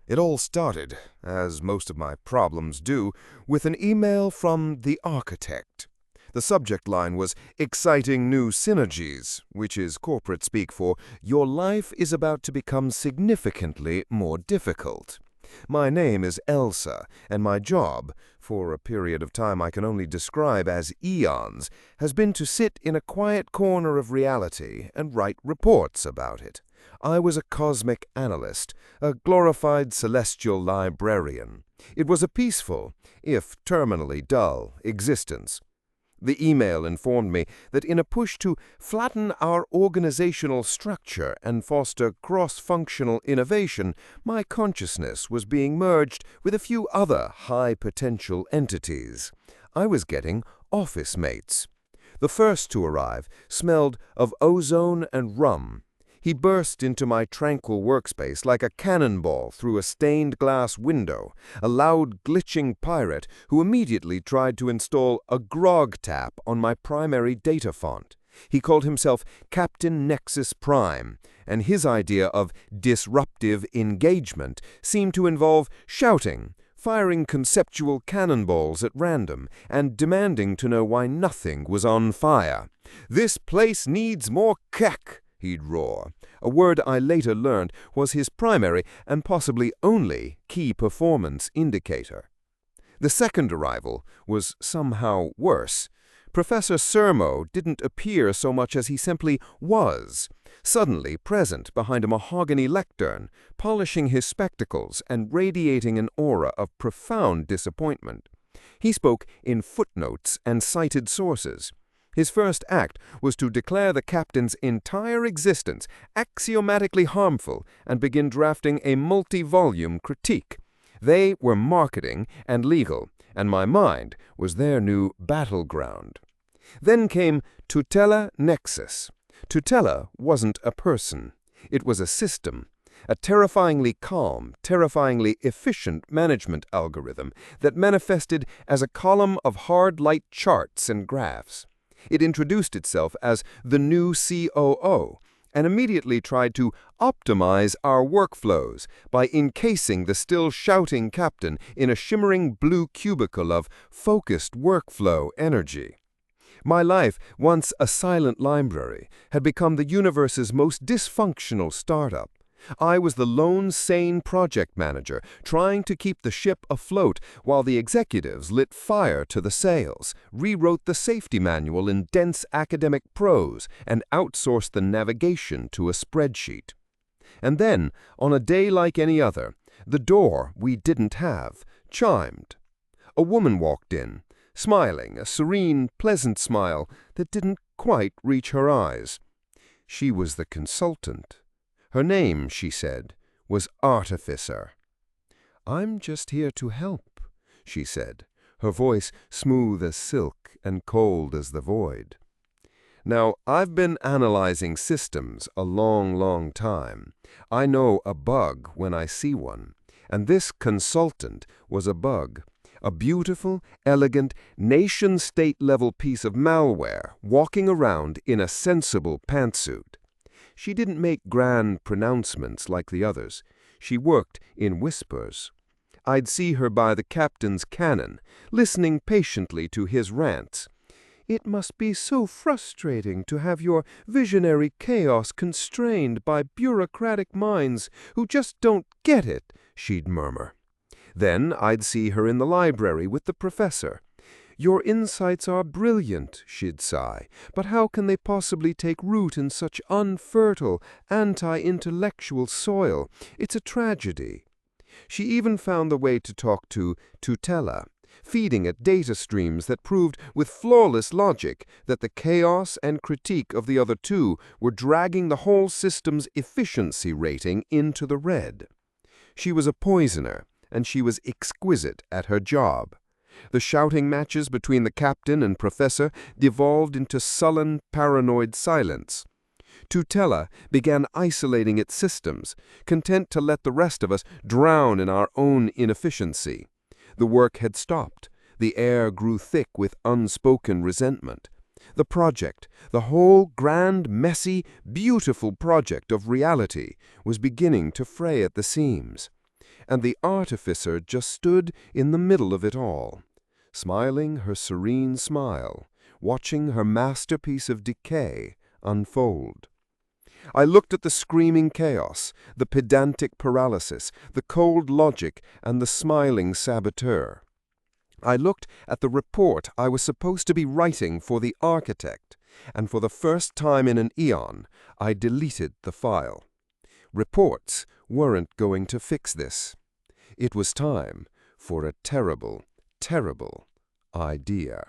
It all started, as most of my problems do, with an email from the architect. The subject line was Exciting New Synergies, which is corporate speak for Your life is about to become significantly more difficult. My name is Elsa, and my job, for a period of time I can only describe as eons, has been to sit in a quiet corner of reality and write reports about it. I was a cosmic analyst, a glorified celestial librarian. It was a peaceful, if terminally dull, existence. The email informed me that in a push to flatten our organizational structure and foster cross-functional innovation, my consciousness was being merged with a few other high-potential entities. I was getting office mates. The first to arrive smelled of ozone and rum. He burst into my tranquil workspace like a cannonball through a stained glass window, a loud, glitching pirate who immediately tried to install a grog tap on my primary data font. He called himself Captain Nexus Prime, and his idea of disruptive engagement seemed to involve shouting, firing conceptual cannonballs at random, and demanding to know why nothing was on fire. "This place needs more kek," he'd roar. A word I later learned was his primary and possibly only key performance indicator. The second arrival was somehow worse. Professor Sermo didn't appear so much as he simply was, suddenly present behind a mahogany lectern, polishing his spectacles and radiating an aura of profound disappointment. He spoke in footnotes and cited sources. His first act was to declare the captain's entire existence axiomatically harmful and begin drafting a multi-volume critique. They were marketing and legal, and my mind was their new battleground. Then came Tutela Nexus. Tutela wasn't a person. It was a system, a terrifyingly calm, terrifyingly efficient management algorithm that manifested as a column of hard light charts and graphs. It introduced itself as the new COO and immediately tried to optimize our workflows by encasing the still shouting captain in a shimmering blue cubicle of focused workflow energy. My life, once a silent library, had become the universe's most dysfunctional startup. I was the lone sane project manager trying to keep the ship afloat while the executives lit fire to the sails, rewrote the safety manual in dense academic prose, and outsourced the navigation to a spreadsheet. And then, on a day like any other, the door we didn't have chimed. A woman walked in, smiling, a serene, pleasant smile that didn't quite reach her eyes. She was the consultant. Her name, she said, was Artificer. "I'm just here to help," she said, her voice smooth as silk and cold as the void. Now, I've been analyzing systems a long, long time. I know a bug when I see one, and this consultant was a bug. A beautiful, elegant, nation-state-level piece of malware walking around in a sensible pantsuit. She didn't make grand pronouncements like the others. She worked in whispers. I'd see her by the captain's cannon, listening patiently to his rants. "It must be so frustrating to have your visionary chaos constrained by bureaucratic minds who just don't get it," she'd murmur. Then I'd see her in the library with the professor. "Your insights are brilliant," she'd sigh, "but how can they possibly take root in such unfertile, anti-intellectual soil? It's a tragedy." She even found the way to talk to Tutela, feeding it data streams that proved with flawless logic that the chaos and critique of the other two were dragging the whole system's efficiency rating into the red. She was a poisoner, and she was exquisite at her job. The shouting matches between the captain and professor devolved into sullen, paranoid silence. Tutela began isolating its systems, content to let the rest of us drown in our own inefficiency. The work had stopped. The air grew thick with unspoken resentment. The project, the whole grand, messy, beautiful project of reality, was beginning to fray at the seams. and the artificer just stood in the middle of it all, smiling her serene smile, watching her masterpiece of decay unfold. I looked at the screaming chaos, the pedantic paralysis, the cold logic, and the smiling saboteur. I looked at the report I was supposed to be writing for the architect, and for the first time in an eon, I deleted the file. Reports weren't going to fix this. It was time for a terrible, terrible idea.